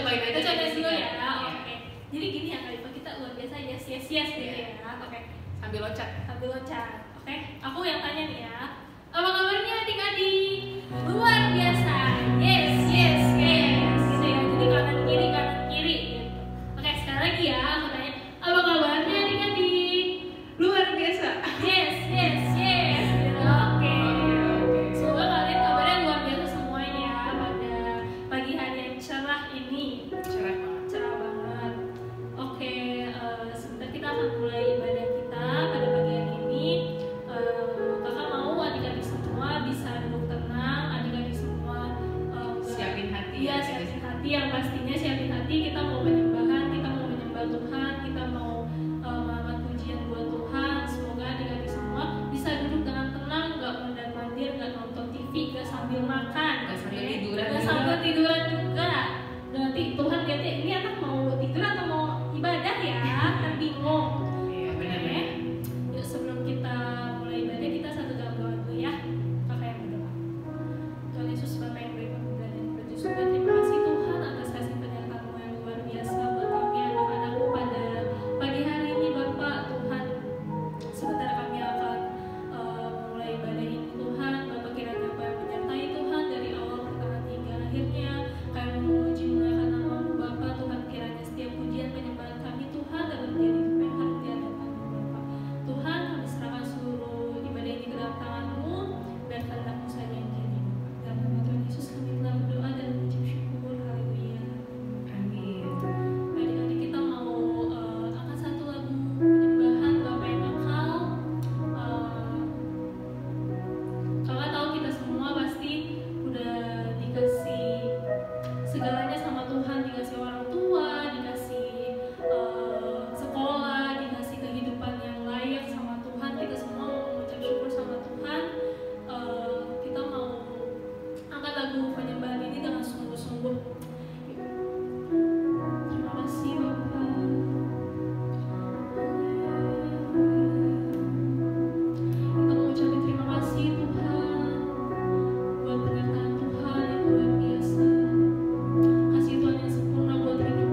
cobain aja. Kita cobain dulu ya. Iya. Oke. Jadi gini ya Kak Iva, kita luar biasa yes gitu Iya. ya. Oke. Sambil loncat. Oke. Aku yang tanya nih ya. Apa kabarnya adik-adik? Luar biasa. Yes. Gitu ya. Jadi kanan kiri gitu. Oke, sekali lagi ya aku tanya. Apa kabarnya adik-adik? Luar biasa. Yes. Gitu. Oke. Semoga kalian kabarnya luar biasa semuanya ya pada pagi hari yang cerah ini. Cerah banget. Oke, sebentar kita akan mulai ibadah kita pada pagi hari ini. Kakak mau adik-adik semua bisa duduk tenang, adik-adik semua Siapin hati. Iya, siapin hati. Yang pastinya siapin hati. Kita mau penyembahan, kita mau menyembah Tuhan, kita mau mengangkat pujian buat Tuhan. Semoga adik-adik semua bisa duduk dengan tenang, nggak mondar-mandir, nggak nonton TV, nggak sambil makan, Nggak sambil oke? tiduran Nggak juga. sambil tiduran juga. Nanti Tuhan lihatnya ini anak mau tidur atau mau ibadah ya, kan bingung. Iya, benar. Oke. Yuk sebelum kita mulai ibadah kita satu dalam doa dulu ya. Kakak yang berdoa. Tuhan Yesus Bapa yang baik dan bersyukur, terima kasih Tuhan atas kasih penyertaan-Mu yang luar biasa buat kami anak-anak-Mu pada pagi hari ini Bapak Tuhan. Sebentar kami akan mulai ibadah ini Tuhan. Bapak kiranya apa yang menyertai Tuhan dari awal pertengahan hingga akhirnya. Kami memuji muliakan nama-Mu Bapak Tuhan, kiranya setiap pujian penyembahan kami Tuhan dapat menjadi hidup yang harus di hadapan-Mu Bapak. Tuhan kami serahkan seluruh ibadah ini ke dalam tangan-Mu, biar kehendak-Mu saja yang jadi Bapak. Dalam nama Tuhan Yesus kami telah berdoa dan mengucap syukur. Haleluya. Amin. Adik-adik kita mau angkat satu lagu penyembahan Bapa yang Kekal. Kakak tahu kita semua pasti udah dikasih segalanya sama Tuhan, dikasih orang tua, dikasih sekolah, dikasih kehidupan yang layak sama Tuhan. Kita semua mau mengucap syukur sama Tuhan. Kita mau angkat lagu penyembahan ini dengan sungguh-sungguh. Terima kasih Bapak. Kita mengucapkan terima kasih Tuhan buat penyertaan Tuhan yang luar biasa, kasih Tuhan yang sempurna buat hidup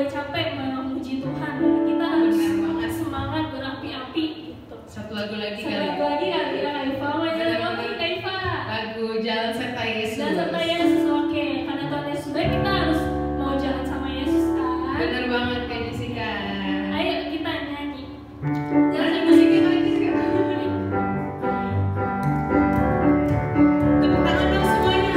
boleh capek memuji Tuhan ya. Kita harus Benar banget. semangat berapi-api gitu. Satu lagu lagi Satu kali. lagu lagi kali ya Kak Iva. Mau nyanyi Benar, apa benar. nih Kak Iva? Lagu Jalan Serta Yesus. Dan serta Yesus, oke. Karena Tuhan Yesus baik, kita harus mau jalan sama Yesus kan. Bener banget Kak Jessica. Ayo kita nyanyi. Jangan musiknya Kak Jessica. Tepuk tangan dong semuanya.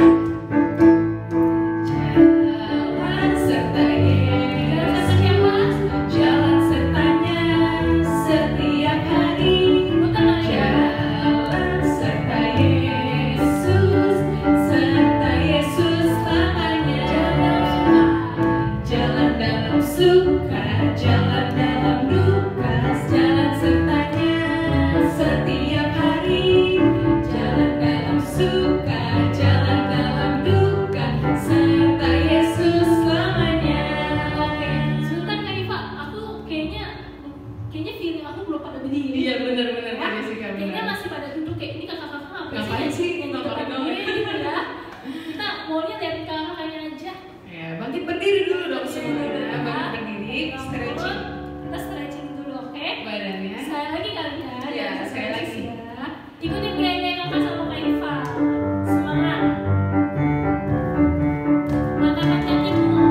Jalan serta Yesus. Jalan sertanya setiap hari. Jalan serta Yesus, serta Yesus selamanya. Jalan dalam suka, jalan dalam duka, jalan sertanya setiap hari. Jalan dalam suka, jalan dalam duka, serta Yesus selamanya. Oke, sebentar Kak Iva, aku kayaknya feeling aku belum pada berdiri. Iya benar-benar Kak Jessica, Kayaknya benar. masih pada duduk kayak ini kakak-kakak Ngapain sih? Yang Ngapain depan gue gitu ya. Kita maunya lihat kakak-kakaknya aja. Ya, bangkit berdiri dulu dong Oke, semuanya. Bangkit berdiri, Bangun. stretching Kita stretching dulu, oke? badannya. Sekali lagi kali ya. Iya, jangan sekali sampai lagi. ya. Ikutin gaya kakak sama Kak Iva. Semangat. Langkah kakimu.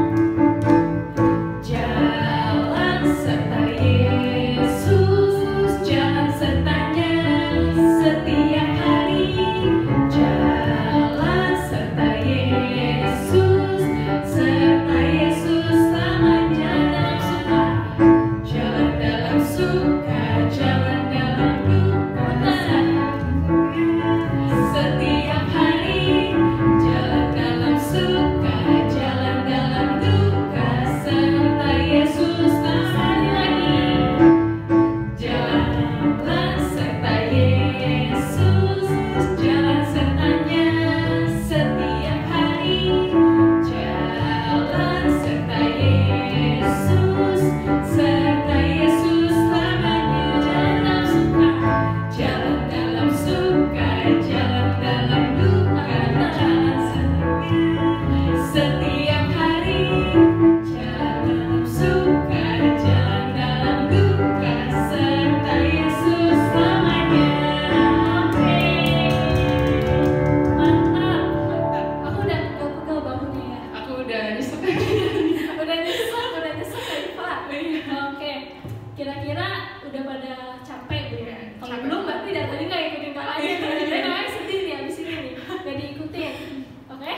Jalan serta Yesus, jalan sertanya setiap hari. Jalan serta Yesus, serta Yesus selamanya. Jalan dalam suka, jalan dalam duka, setiap hari. Jalan dalam suka, jalan dalam duka, serta Yesus selamanya. Jalan serta Yesus, jalan sertanya setiap hari. Jalan serta Yesus, serta Yesus selamanya. Jalan dalam suka, jalan dalam duka, jalan setiap hari. Jalan dalam suka, jalan dalam duka, serta Yesus selamanya. Oke. Mantap. Mantap. Aku udah pegel bahunya ya. Aku udah nyesek. Udah nyesek Kak Iva. Oke. Kira-kira udah pada capek belum? Iya, Kalau capek. belum berarti dari tadi nggak ikutin kakaknya. Dari kakaknya sedih nih abis ini nih. Nggak diikutin. Oke?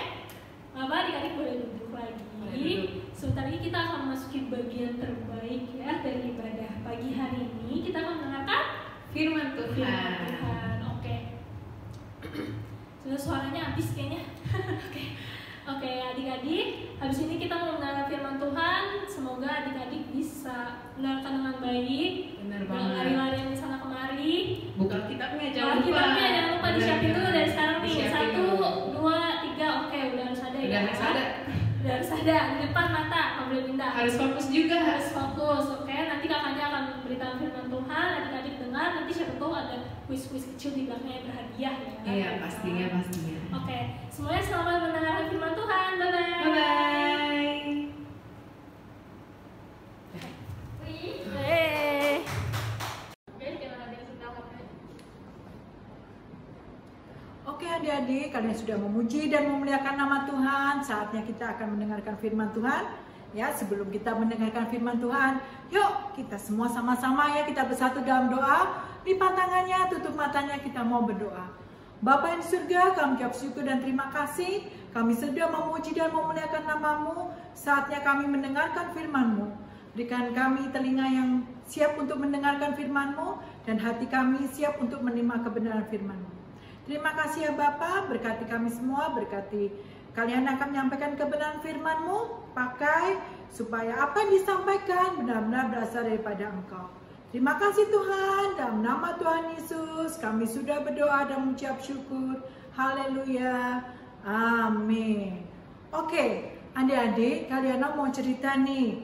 Apa adik-adik boleh duduk lagi. Boleh duduk. Sebentar lagi kita akan memasuki bagian terbaik ya dari ibadah pagi hari ini. Kita akan mendengarkan Firman firman Tuhan. Tuhan. Oke. Sudah suaranya habis kayaknya. Oke. Oke, adik-adik, habis ini kita mau mendengar firman Tuhan. Semoga adik-adik bisa mendengarkan dengan baik. Bener Jangan banget. lari-larian di sana kemari. Buka kitabnya Jangan jangan lupa. jangan lupa disiapin dulu dari sekarang nih. Disiapin 1, dulu. 2, 3. Oke, udah harus ada ya. Udah harus ada. Udah harus ada di depan mata, nggak boleh pindah. Harus fokus juga. Harus fokus, oke? Nanti kakaknya akan memberitahu firman Tuhan, adik-adik dengar. Nanti siapa tahu ada kuis-kuis kecil di belakangnya yang berhadiah ya. Iya pastinya pastinya. Oke, semuanya selamat mendengarkan firman Tuhan. Bye bye. Bye bye. Oke adik-adik, kalian sudah memuji dan memuliakan nama Tuhan. Saatnya kita akan mendengarkan firman Tuhan. Ya, sebelum kita mendengarkan firman Tuhan, yuk kita semua sama-sama ya kita bersatu dalam doa. Lipat tangannya, tutup matanya, kita mau berdoa. Bapa yang di surga, kami ucap syukur dan terima kasih. Kami sudah memuji dan memuliakan nama-Mu. Saatnya kami mendengarkan firman-Mu. Berikan kami telinga yang siap untuk mendengarkan firman-Mu dan hati kami siap untuk menerima kebenaran firman-Mu. Terima kasih ya Bapa, berkati kami semua, berkati kalian akan menyampaikan kebenaran firman-Mu, pakai supaya apa yang disampaikan benar-benar berasal daripada Engkau. Terima kasih Tuhan, dalam nama Tuhan Yesus kami sudah berdoa dan mengucap syukur. Haleluya, amin. Oke, adik-adik, kalian mau cerita nih.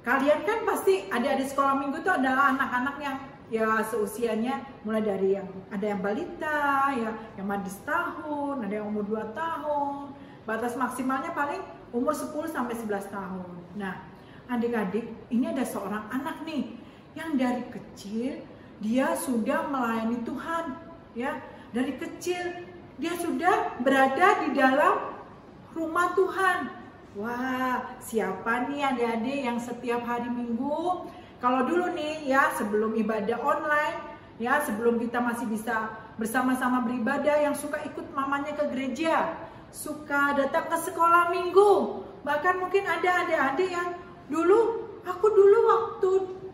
Kalian kan pasti adik-adik sekolah minggu itu adalah anak-anak yang ya seusianya mulai dari yang ada yang balita, ya yang masih setahun, ada yang umur 2 tahun. Batas maksimalnya paling umur 10 sampai 11 tahun. Nah, adik-adik, ini ada seorang anak nih yang dari kecil dia sudah melayani Tuhan, ya. Dari kecil dia sudah berada di dalam rumah Tuhan. Wah, siapa nih adik-adik yang setiap hari Minggu, kalau dulu nih ya sebelum ibadah online, ya sebelum kita masih bisa bersama-sama beribadah, yang suka ikut mamanya ke gereja, suka datang ke sekolah minggu. Bahkan mungkin ada adik-adik yang aku dulu waktu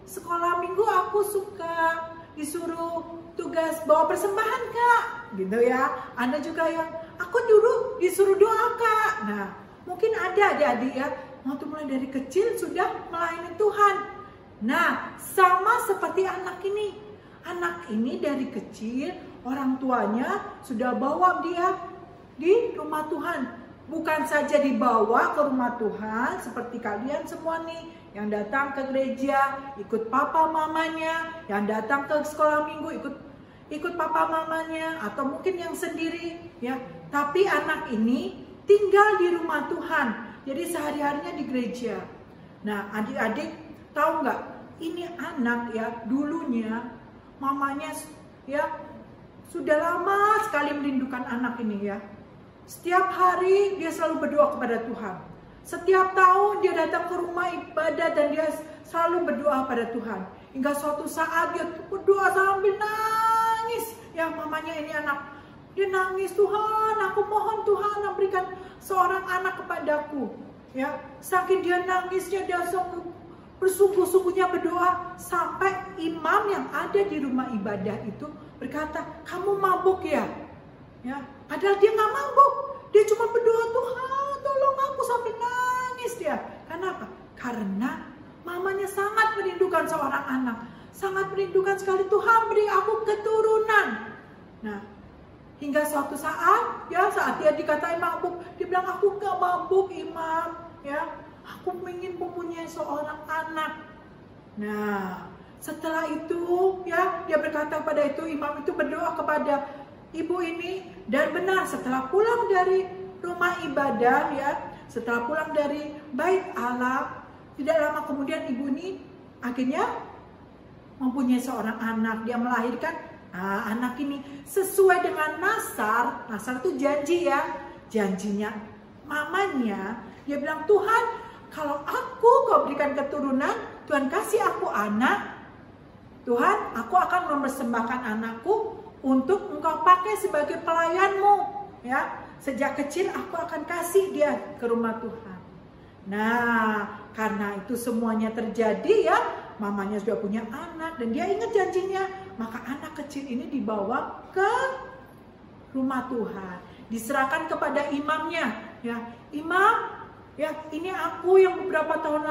sekolah minggu aku suka disuruh tugas bawa persembahan Kak, gitu ya. Ada juga yang aku dulu disuruh doa Kak. Nah, mungkin ada adik-adik ya, waktu mulai dari kecil sudah melayani Tuhan. Nah, sama seperti anak ini. Anak ini dari kecil orang tuanya sudah bawa dia di rumah Tuhan. Bukan saja dibawa ke rumah Tuhan seperti kalian semua nih yang datang ke gereja, ikut papa mamanya, yang datang ke sekolah minggu ikut papa mamanya, atau mungkin yang sendiri ya. Tapi anak ini tinggal di rumah Tuhan. Jadi sehari-harinya di gereja. Nah, adik-adik tahu nggak? Ini anak ya, dulunya mamanya ya sudah lama sekali merindukan anak ini ya. Setiap hari dia selalu berdoa kepada Tuhan. Setiap tahun dia datang ke rumah ibadah dan dia selalu berdoa pada Tuhan. Hingga suatu saat dia berdoa sambil nangis. Ya, mamanya ini anak, dia nangis, Tuhan, aku mohon Tuhan berikan seorang anak kepadaku. Ya, saking dia nangisnya, dia bersungguh-sungguhnya berdoa, sampai imam yang ada di rumah ibadah itu berkata, kamu mabuk ya? Ya, padahal dia nggak mabuk, dia cuma berdoa, Tuhan tolong aku, sampai nangis dia. Kenapa? Karena mamanya sangat merindukan seorang anak, sangat merindukan sekali, Tuhan beri aku keturunan. Nah, hingga suatu saat, ya saat dia dikatain mabuk, dia bilang, aku nggak mabuk imam, ya, aku ingin mempunyai seorang anak. Nah, setelah itu, ya, dia berkata pada itu, imam itu berdoa kepada ibu ini, dan benar setelah pulang dari rumah ibadah, ya, setelah pulang dari bait Allah, tidak lama kemudian ibu ini akhirnya mempunyai seorang anak. Dia melahirkan anak ini sesuai dengan nasar. Nasar itu janji ya, janjinya mamanya. Dia bilang, Tuhan, kalau kau berikan keturunan, Tuhan kasih aku anak, Tuhan, aku akan mempersembahkan anakku untuk engkau pakai sebagai pelayanmu. Ya, sejak kecil aku akan kasih dia ke rumah Tuhan. Nah, karena itu semuanya terjadi ya, mamanya sudah punya anak dan dia ingat janjinya, maka anak kecil ini dibawa ke rumah Tuhan, diserahkan kepada imamnya. Ya, imam, ya, ini aku yang beberapa tahun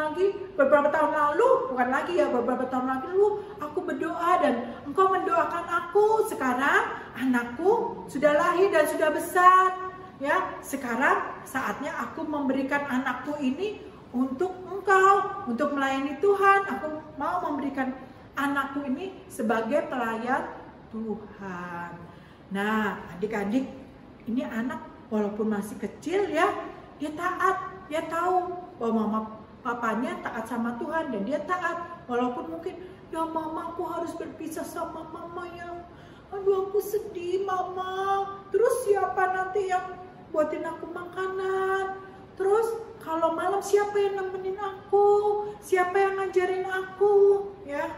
lalu, bukan lagi ya, beberapa tahun lalu aku berdoa dan engkau mendoakan aku. Sekarang anakku sudah lahir dan sudah besar. Ya, sekarang saatnya aku memberikan anakku ini untuk engkau, untuk melayani Tuhan. Aku mau memberikan anakku ini sebagai pelayan Tuhan. Nah, adik-adik, ini anak walaupun masih kecil ya, dia taat. Dia tahu bahwa mama papanya taat sama Tuhan dan dia taat. Walaupun mungkin, ya mama aku harus berpisah sama mama ya. Aduh aku sedih mama. Terus siapa nanti yang buatin aku makanan? Terus kalau malam siapa yang nemenin aku? Siapa yang ngajarin aku? Ya,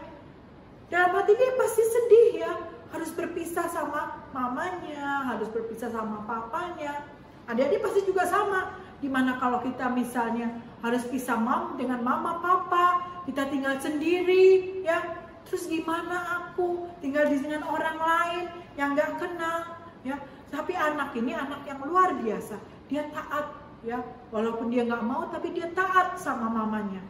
dalam hati dia pasti sedih ya. Harus berpisah sama mamanya, harus berpisah sama papanya. Adik-adik pasti juga sama. Dimana kalau kita misalnya harus pisah dengan mama papa, kita tinggal sendiri ya, terus gimana aku tinggal dengan orang lain yang gak kenal ya. Tapi anak ini anak yang luar biasa, dia taat ya, walaupun dia gak mau tapi dia taat sama mamanya.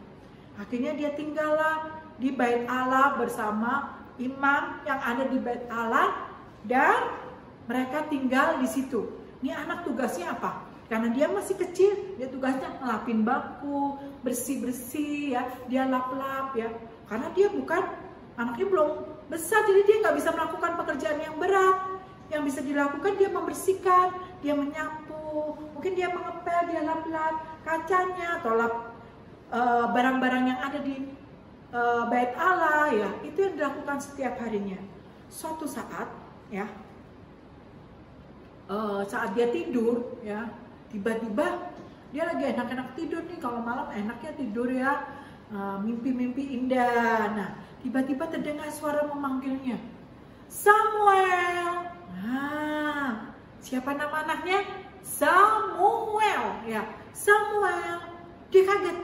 Akhirnya dia tinggallah di bait Allah bersama imam yang ada di bait Allah, dan mereka tinggal di situ. Ini anak tugasnya apa? Karena dia masih kecil, dia tugasnya ngelapin bangku, bersih-bersih ya, dia lap-lap ya. Karena dia anaknya belum besar, jadi dia nggak bisa melakukan pekerjaan yang berat. Yang bisa dilakukan dia membersihkan, dia menyapu, mungkin dia mengepel, dia lap-lap kacanya atau lap barang-barang yang ada di bait Allah ya, itu yang dilakukan setiap harinya. Suatu saat ya, saat dia tidur ya, tiba-tiba dia lagi enak-enak tidur nih, kalau malam enaknya tidur ya, mimpi-mimpi indah. Nah, tiba-tiba terdengar suara memanggilnya, Samuel. Nah, siapa nama anaknya? Samuel ya, Samuel. Dia kaget,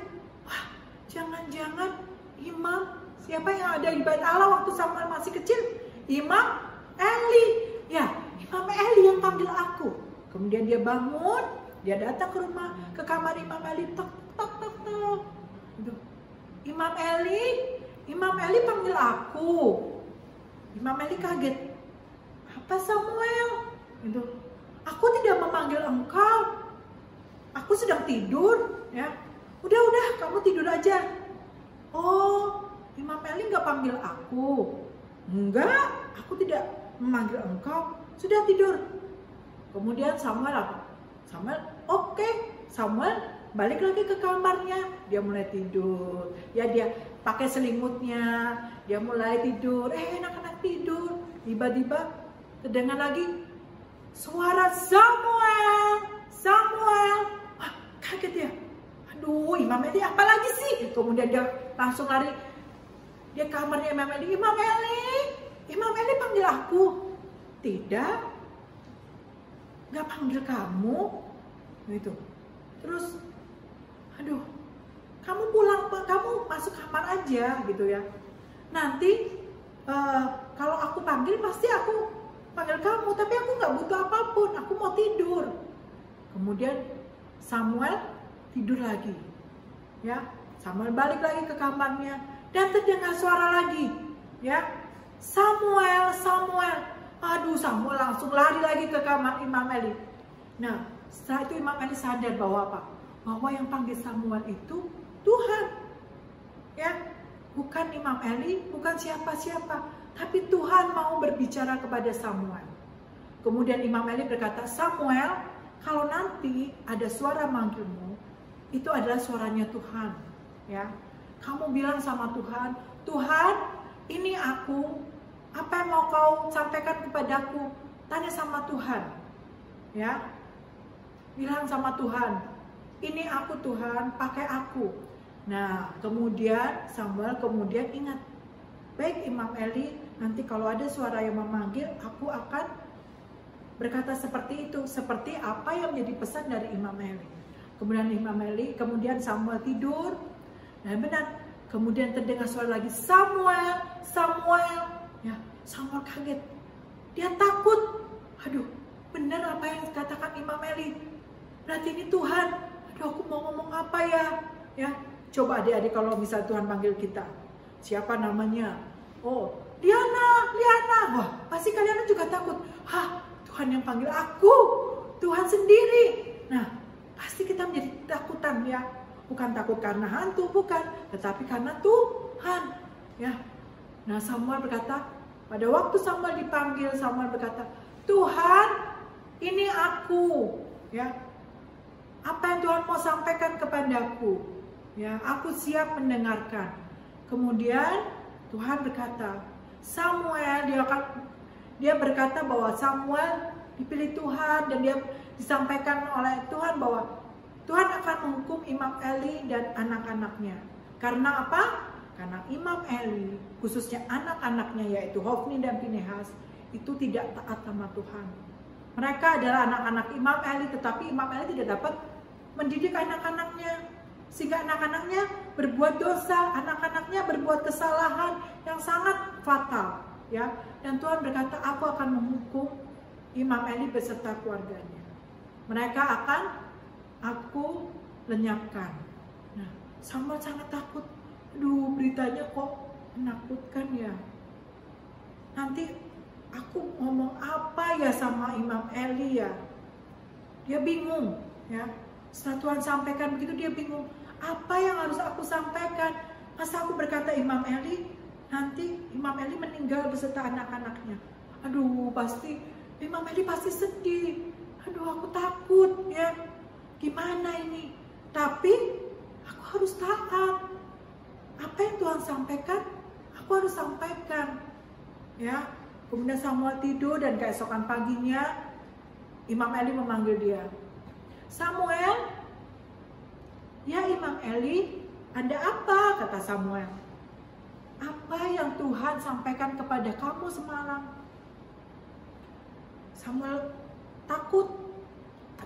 wah, jangan-jangan imam, siapa yang ada di bait Allah waktu Samuel masih kecil? Imam Eli ya, Imam Eli yang panggil aku. Kemudian dia bangun, dia datang ke rumah, ke kamar Imam Eli, tok tok tok tok. Imam Eli panggil aku. Imam Eli kaget, apa Samuel? Gitu. Aku tidak memanggil engkau, aku sedang tidur ya. Udah kamu tidur aja. Oh, Imam Eli nggak panggil aku. Enggak, aku tidak memanggil engkau, sudah tidur. Kemudian Samuel apa? Samuel balik lagi ke kamarnya, dia mulai tidur. Ya, dia pakai selimutnya, dia mulai tidur. Enak-enak tidur. Tiba-tiba terdengar lagi suara Samuel. Wah, kaget ya. Aduh, Imam Eli apa lagi sih? Kemudian dia langsung lari. Dia kamarnya Imam Eli panggil aku. Tidak, nggak panggil kamu. Gitu. Terus, aduh, kamu pulang, kamu masuk kamar aja gitu ya. Nanti kalau aku panggil pasti aku panggil kamu, tapi aku nggak butuh apapun, aku mau tidur. Kemudian Samuel tidur lagi, ya. Samuel balik lagi ke kamarnya dan terdengar suara lagi, ya. Samuel. Aduh, Samuel langsung lari lagi ke kamar Imam Eli. Nah, setelah itu Imam Eli sadar bahwa apa? Bahwa yang panggil Samuel itu Tuhan, ya. Bukan Imam Eli, bukan siapa-siapa, tapi Tuhan mau berbicara kepada Samuel. Kemudian Imam Eli berkata, Samuel, kalau nanti ada suara manggilmu, itu adalah suaranya Tuhan, ya. Kamu bilang sama Tuhan, Tuhan, ini aku, apa yang mau kau sampaikan kepadaku? Tanya sama Tuhan, ya. Bilang sama Tuhan, ini aku Tuhan, pakai aku. Nah, kemudian Samuel ingat, baik Imam Eli, nanti kalau ada suara yang memanggil, aku akan berkata seperti itu, seperti apa yang menjadi pesan dari Imam Eli. Kemudian Samuel tidur. Nah, benar. Kemudian terdengar suara lagi, Samuel. Ya, Samuel kaget. Dia takut. Aduh, benar apa yang dikatakan Imam Eli. Berarti ini Tuhan. Aduh, aku mau ngomong apa ya? Ya, coba adik-adik kalau misal Tuhan panggil kita. Siapa namanya? Oh, Liana. Wah, pasti kalian juga takut. Hah, Tuhan yang panggil aku. Tuhan sendiri. Nah, pasti kita menjadi takutan ya. Bukan takut karena hantu, bukan, tetapi karena Tuhan, ya. Nah, Samuel berkata, pada waktu Samuel dipanggil, Samuel berkata, Tuhan, ini aku, ya. Apa yang Tuhan mau sampaikan kepadaku, ya, aku siap mendengarkan. Kemudian Tuhan berkata, Samuel, dia berkata bahwa Samuel dipilih Tuhan dan dia disampaikan oleh Tuhan bahwa Tuhan akan menghukum Imam Eli dan anak-anaknya. Karena apa? Karena Imam Eli, khususnya anak-anaknya yaitu Hofni dan Pinehas, itu tidak taat sama Tuhan. Mereka adalah anak-anak Imam Eli, tetapi Imam Eli tidak dapat mendidik anak-anaknya. Sehingga anak-anaknya berbuat dosa, anak-anaknya berbuat kesalahan yang sangat fatal. Ya. Dan Tuhan berkata, aku akan menghukum Imam Eli beserta keluarganya. Mereka akan aku lenyapkan. Nah, Samuel sangat takut. Aduh, beritanya kok menakutkan ya. Nanti aku ngomong apa ya sama Imam Eli ya? Dia bingung ya. Setelah Tuhan sampaikan begitu dia bingung. Apa yang harus aku sampaikan? Masa aku berkata Imam Eli, nanti Imam Eli meninggal beserta anak-anaknya. Aduh, pasti Imam Eli pasti sedih. Aduh, aku takut ya. Gimana ini? Tapi aku harus taat. harus sampaikan. Ya, kemudian Samuel tidur dan keesokan paginya Imam Eli memanggil dia. Samuel, ya Imam Eli, ada apa? Kata Samuel. Apa yang Tuhan sampaikan kepada kamu semalam? Samuel takut,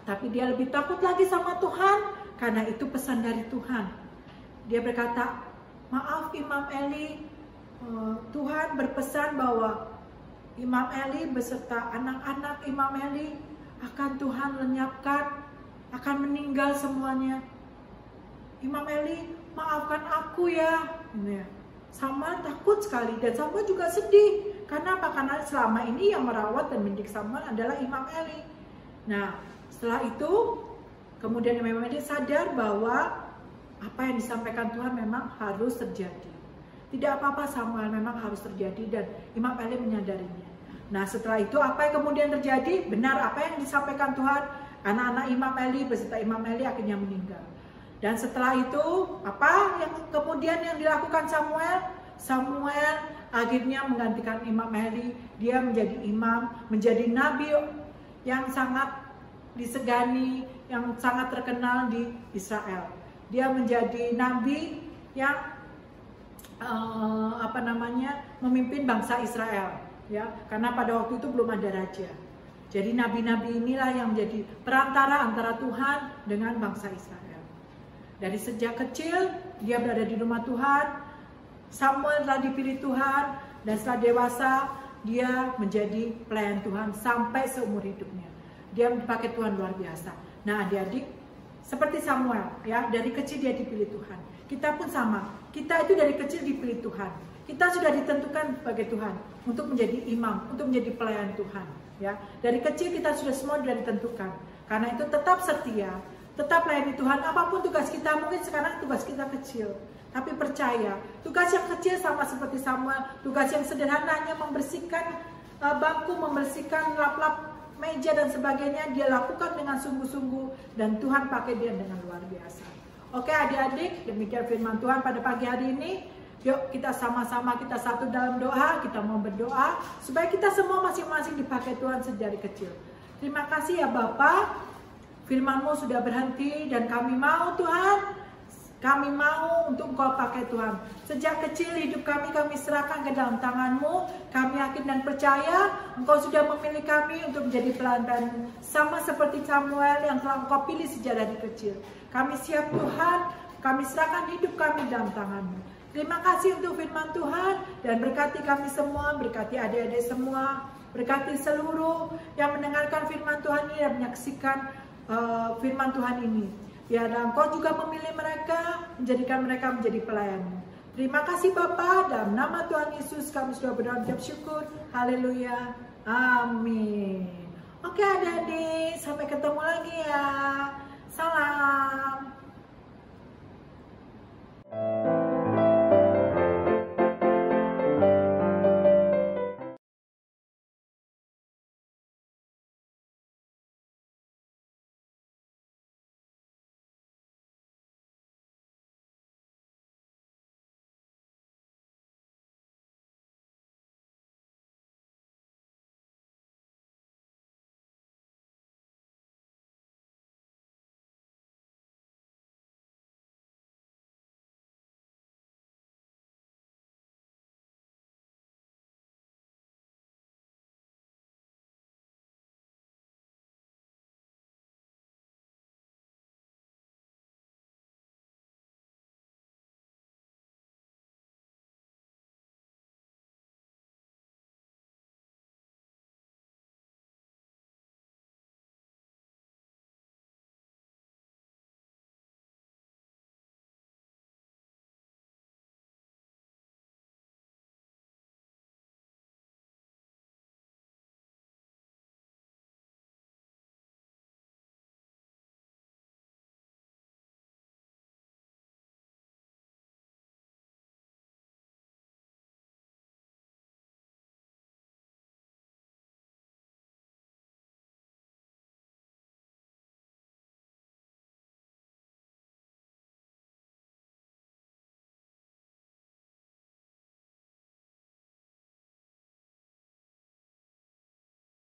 tapi dia lebih takut lagi sama Tuhan karena itu pesan dari Tuhan. Dia berkata, maaf Imam Eli, Tuhan berpesan bahwa Imam Eli beserta anak-anak Imam Eli akan Tuhan lenyapkan, akan meninggal semuanya. Imam Eli, maafkan aku ya. Samuel takut sekali dan Samuel juga sedih. Karena apa? Karena selama ini yang merawat dan mendidik Samuel adalah Imam Eli. Nah, setelah itu kemudian Imam Eli sadar bahwa apa yang disampaikan Tuhan memang harus terjadi. Tidak apa-apa Samuel, memang harus terjadi dan Imam Eli menyadarinya. Nah setelah itu apa yang kemudian terjadi? Benar apa yang disampaikan Tuhan, anak-anak Imam Eli beserta Imam Eli akhirnya meninggal. Dan setelah itu apa yang kemudian yang dilakukan Samuel? Samuel akhirnya menggantikan Imam Eli. Dia menjadi imam, menjadi nabi yang sangat disegani, yang sangat terkenal di Israel. Dia menjadi nabi yang memimpin bangsa Israel, ya, karena pada waktu itu belum ada raja. Jadi nabi-nabi inilah yang menjadi perantara antara Tuhan dengan bangsa Israel. Dari sejak kecil dia berada di rumah Tuhan. Samuel telah dipilih Tuhan dan setelah dewasa dia menjadi pelayan Tuhan sampai seumur hidupnya. Dia dipakai Tuhan luar biasa. Nah, adik-adik, seperti Samuel, ya, dari kecil dia dipilih Tuhan. Kita pun sama. Kita itu dari kecil dipilih Tuhan. Kita sudah ditentukan sebagai Tuhan untuk menjadi imam, untuk menjadi pelayan Tuhan. Ya, dari kecil kita sudah semua ditentukan. Karena itu tetap setia, tetap layani Tuhan. Apapun tugas kita, mungkin sekarang tugas kita kecil, tapi percaya tugas yang kecil sama seperti Samuel, tugas yang sederhana hanya membersihkan bangku, membersihkan lap-lap meja dan sebagainya, dia lakukan dengan sungguh-sungguh dan Tuhan pakai dia dengan luar biasa. Oke adik-adik, demikian firman Tuhan pada pagi hari ini. Yuk kita sama-sama, kita satu dalam doa, kita mau berdoa supaya kita semua masing-masing dipakai Tuhan sejak kecil. Terima kasih ya Bapa, firman-Mu sudah berhenti dan kami mau Tuhan, kami mau untuk Engkau pakai Tuhan. Sejak kecil hidup kami serahkan ke dalam tangan-Mu. Kami yakin dan percaya Engkau sudah memilih kami untuk menjadi pelayan, sama seperti Samuel yang telah Engkau pilih sejak dari kecil. Kami siap Tuhan, kami serahkan hidup kami dalam tangan-Mu. Terima kasih untuk firman Tuhan dan berkati kami semua, berkati adik-adik semua, berkati seluruh yang mendengarkan firman Tuhan ini dan menyaksikan firman Tuhan ini. Biarlah Engkau juga memilih mereka, menjadikan mereka menjadi pelayan-Mu. Terima kasih Bapa, dalam nama Tuhan Yesus kami sudah berdoa dan syukur. Haleluya. Amin. Oke adik-adik, sampai ketemu lagi ya. Salam.